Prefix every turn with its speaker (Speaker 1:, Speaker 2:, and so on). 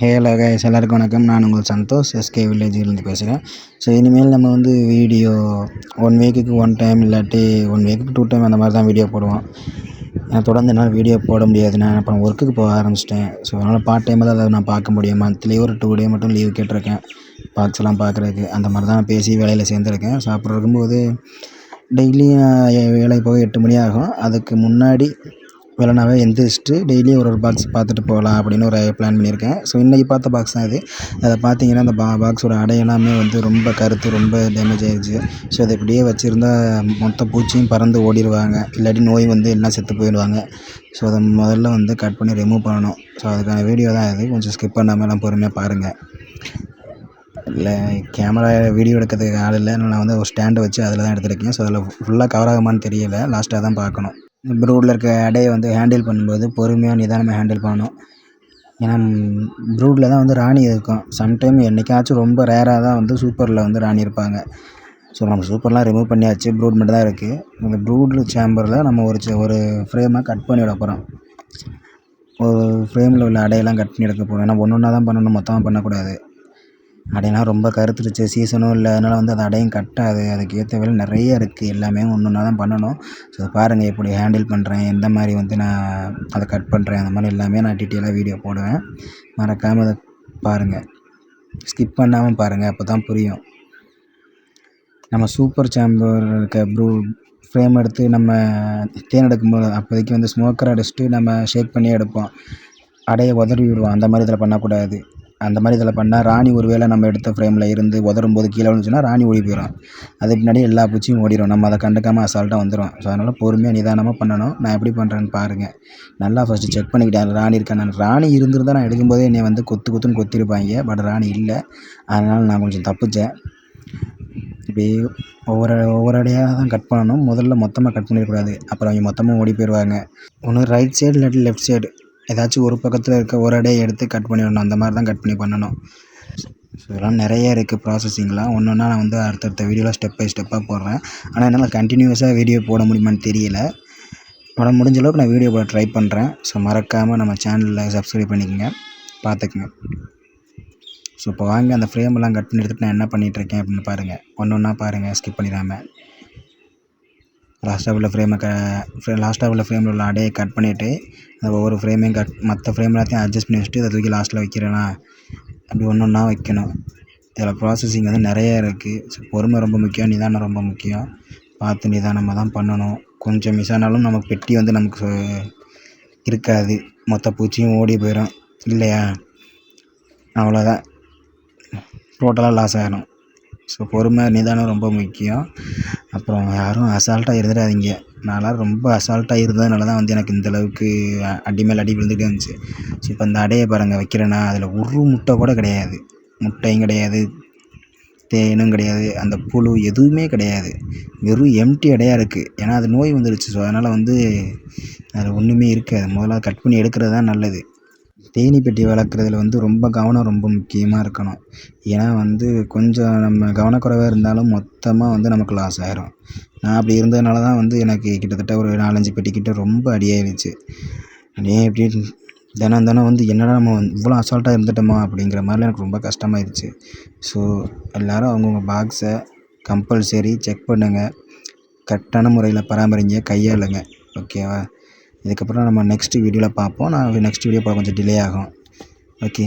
Speaker 1: Hello guys, எல்லாருக்கும் வணக்கம். நான் உங்கள் சந்தோஷ், எஸ்கே வில்லேஜிலேருந்து பேசுகிறேன். ஸோ இனிமேல் நம்ம வீடியோ 1 வீக்குக்கு 1 டைம் இல்லாட்டி 1 வீக்குக்கு 2 டைம் அந்த மாதிரி தான் வீடியோ போடுவோம். ஏன்னா தொடர்ந்து என்னால் வீடியோ போட முடியாது. நான் அப்புறம் ஒர்க்குக்கு போக ஆரம்பிச்சிட்டேன். ஸோ அதனால் பார்ட் டைமில் தான் அதை நான் பார்க்க முடியும். மந்த்லி ஒரு 2 டே மட்டும் லீவ் கேட்டிருக்கேன் பார்க்ஸ்லாம் பார்க்குறதுக்கு. அந்த மாதிரி தான் பேசி வேலையில் சேர்ந்துருக்கேன். ஸோ அப்படி இருக்கும்போது டெய்லியும் வேலைக்கு போக 8 மணி ஆகும். அதுக்கு முன்னாடி வெள்ளனாவே எந்திரிச்சிட்டு டெய்லியும் ஒரு பாக்ஸ் பார்த்துட்டு போகலாம் அப்படின்னு ஒரு பிளான் பண்ணியிருக்கேன். ஸோ இன்றைக்கி பார்த்த பாக்ஸ் தான் இது. அதை பார்த்தீங்கன்னா அந்த பாக்ஸோட அடையெல்லாமே ரொம்ப கருத்து ரொம்ப டேமேஜ் ஆகிடுச்சு. ஸோ அதை இப்படியே வச்சுருந்தா மொத்த பூச்சியும் பறந்து ஓடிடுவாங்க, இல்லாட்டி நோய் எல்லாம் செத்து போயிடுவாங்க. ஸோ அதை முதல்ல கட் பண்ணி ரிமூவ் பண்ணணும். ஸோ அதுக்கான வீடியோ தான் இது. கொஞ்சம் ஸ்கிப் பண்ணாமல் எல்லாம் பொறுமையாக பாருங்கள். இல்லை கேமரா வீடியோ எடுக்கிறதுக்கு ஆள் இல்லை. நான் ஒரு ஸ்டாண்டை வச்சு அதில் தான் எடுத்துருக்கேன். ஸோ அதில் ஃபுல்லாக கவர் ஆகுமான்னு தெரியலை. லாஸ்ட்டாக தான் பார்க்கணும். ப்ரூடில் இருக்க அடையை ஹேண்டில் பண்ணும்போது பொறுமையாக நிதானமாக ஹேண்டில் பண்ணணும். ஏன்னா ப்ரூடில் தான் ராணி இருக்கும். சம்டைம் என்றைக்காச்சும் ரொம்ப ரேராக தான் சூப்பரில் ராணி இருப்பாங்க. ஸோ நம்ம சூப்பர்லாம் ரிமூவ் பண்ணியாச்சு, ப்ரூட் மட்டும் தான் இருக்குது. அந்த ப்ரூட் சேம்பரில் நம்ம ஒரு ஃப்ரேமாக கட் பண்ணி விட போகிறோம். ஒரு ஃப்ரேமில் உள்ள அடையெல்லாம் கட் பண்ணி எடுக்க போகிறோம். ஏன்னா ஒன்று ஒன்றா தான் பண்ணணும், மொத்தமாக பண்ணக்கூடாது. அடையெல்லாம் ரொம்ப கருத்துருச்சு, சீசனும் இல்லை. அதனால் அந்த அடையும் கட்டாது. அதுக்கு ஏற்ற வேலை நிறைய இருக்குது. எல்லாமே ஒன்று ஒன்றா தான் பண்ணணும். ஸோ பாருங்கள் எப்படி ஹேண்டில் பண்ணுறேன், எந்த மாதிரி நான் அதை கட் பண்ணுறேன், அந்த மாதிரி எல்லாமே நான் டீட்டெயிலாக வீடியோ போடுவேன். மறக்காமல் அதை பாருங்கள், ஸ்கிப் பண்ணாமல் பாருங்கள், அப்போ தான் புரியும். நம்ம சூப்பர் சேம்பர் இருக்க ஃப்ரேம் எடுத்து நம்ம தேன் எடுக்கும்போது அப்போதைக்கு ஸ்மோக்கரை அடிச்சுட்டு நம்ம ஷேக் பண்ணி எடுப்போம். அடையை உதறி விடுவோம். அந்த மாதிரி இதில் பண்ணக்கூடாது. அந்த மாதிரி இதில் பண்ணால் ராணி ஒரு வேளை நம்ம எடுத்த ஃப்ரேமில் இருந்து உதறும்போது கீழே விழுந்துச்சுன்னா ராணி ஓடி போயிடும். அதுக்கு பின்னாடி எல்லா பூச்சியும் ஓடிடும். நம்ம அதை கண்டுக்காமல் அசால்ட்டாக வந்துடும். ஸோ அதனால் பொறுமையாக நிதானமாக பண்ணணும். நான் எப்படி பண்ணுறேன்னு பாருங்கள். நல்லா ஃபஸ்ட்டு செக் பண்ணிக்கிட்டேன் ராணி இருக்கான்னு. ராணி இருந்திருந்தால் நான் எடுக்கும்போதே என்னை கொத்துன்னு கொத்திருப்பாங்க. பட் ராணி இல்லை. அதனால் நான் கொஞ்சம் தப்பிச்சேன். இப்படி ஒவ்வொரு அடையாக தான் கட் பண்ணணும். முதல்ல மொத்தமாக கட் பண்ணிடக்கூடாது. அப்புறம் அவங்க மொத்தமாக ஓடி போயிடுவாங்க. ஒன்று ரைட் சைடு இல்லாட்டி லெஃப்ட் சைடு ஏதாச்சும் ஒரு பக்கத்தில் இருக்க ஒரு அடையை எடுத்து கட் பண்ணிடணும். அந்த மாதிரி தான் கட் பண்ணணும். ஸோ இதெல்லாம் நிறைய இருக்குது ப்ராசஸிங்லாம். ஒன்று ஒன்றா நான் அடுத்தடுத்த வீடியோவில் ஸ்டெப் பை ஸ்டெப்பாக போடுறேன். ஆனால் என்னால் கண்டினியூஸாக வீடியோ போட முடியுமான்னு தெரியல. முடிஞ்ச அளவுக்கு நான் வீடியோ போட ட்ரை பண்ணுறேன். ஸோ மறக்காமல் நம்ம சேனலில் சப்ஸ்கிரைப் பண்ணிக்கோங்க, பார்த்துக்குங்க. ஸோ இப்போ வாங்க அந்த ஃப்ரேமெல்லாம் கட் பண்ணி எடுத்துகிட்டு நான் என்ன பண்ணிகிட்ருக்கேன் அப்படின்னு பாருங்கள். ஒன்று ஒன்றா பாருங்கள், ஸ்கிப் பண்ணிடாமல். லாஸ்ட்டாக உள்ள ஃப்ரேமில் உள்ள அடையை கட் பண்ணிவிட்டு அந்த ஒவ்வொரு ஃப்ரேமையும் மற்ற ஃப்ரேம் எல்லாத்தையும் அட்ஜஸ்ட் பண்ணி வச்சுட்டு அதை தூக்கி லாஸ்ட்டில் வைக்கிறேன்னா அப்படி ஒன்று ஒன்றா வைக்கணும். இதில் ப்ராசஸிங் நிறைய இருக்குது. ஸோ பொறுமை ரொம்ப முக்கியம், நிதானம் ரொம்ப முக்கியம். பார்த்து நிதானமாக தான் பண்ணணும். கொஞ்சம் மிஸ் ஆனாலும் நமக்கு பெட்டி நமக்கு இருக்காது. மொத்த பூச்சியும் ஓடி போயிடும் இல்லையா? அவ்வளோதான், டோட்டலாக லாஸ் ஆகிடும். ஸோ பொறுமை நிதானம் ரொம்ப முக்கியம். அப்புறம் யாரும் அசால்ட்டாக இருந்துடாதீங்க. நான்லாம் ரொம்ப அசால்ட்டாக இருந்ததுனால தான் எனக்கு இந்தளவுக்கு அடி மேல் அடி விழுந்துகிட்டே இருந்துச்சு. ஸோ இப்போ இந்த அடையை பாருங்கள் வைக்கிறேன்னா அதில் ஒரு முட்டை கூட கிடையாது. முட்டையும் கிடையாது, தேனும் கிடையாது, அந்த புழு எதுவுமே கிடையாது. வெறும் எம்டி அடையாக இருக்குது. ஏன்னா அது நோய் வந்துடுச்சு. ஸோ அதனால் அதில் ஒன்றுமே இருக்காது. முதல்ல கட் பண்ணி எடுக்கிறது தான் நல்லது. தேனீ பெட்டி வளர்க்குறதுல ரொம்ப கவனம் ரொம்ப முக்கியமாக இருக்கணும். ஏன்னா கொஞ்சம் நம்ம கவனக்குறைவாக இருந்தாலும் மொத்தமாக நமக்கு லாஸ் ஆகிரும். நான் அப்படி இருந்ததுனால தான் எனக்கு கிட்டத்தட்ட ஒரு 4-5 பெட்டிக்கிட்ட ரொம்ப அடியாகிடுச்சு. ஏன் இப்படி தினம் என்னடா நம்ம இவ்வளோ அசால்ட்டாக இருந்துட்டோமா அப்படிங்கிற மாதிரிலாம் எனக்கு ரொம்ப கஷ்டமாயிடுச்சு. ஸோ எல்லோரும் அவங்கவுங்க பாக்ஸை கம்பல்சரி செக் பண்ணுங்கள், கரெக்டான முறையில் பராமரிங்க, கையாளுங்க. ஓகேவா? இதுக்கப்புறம் நம்ம நெக்ஸ்ட் வீடியோவில் பார்ப்போம். நான் நெக்ஸ்ட் வீடியோ போட கொஞ்சம் டிலே ஆகும். ஓகே.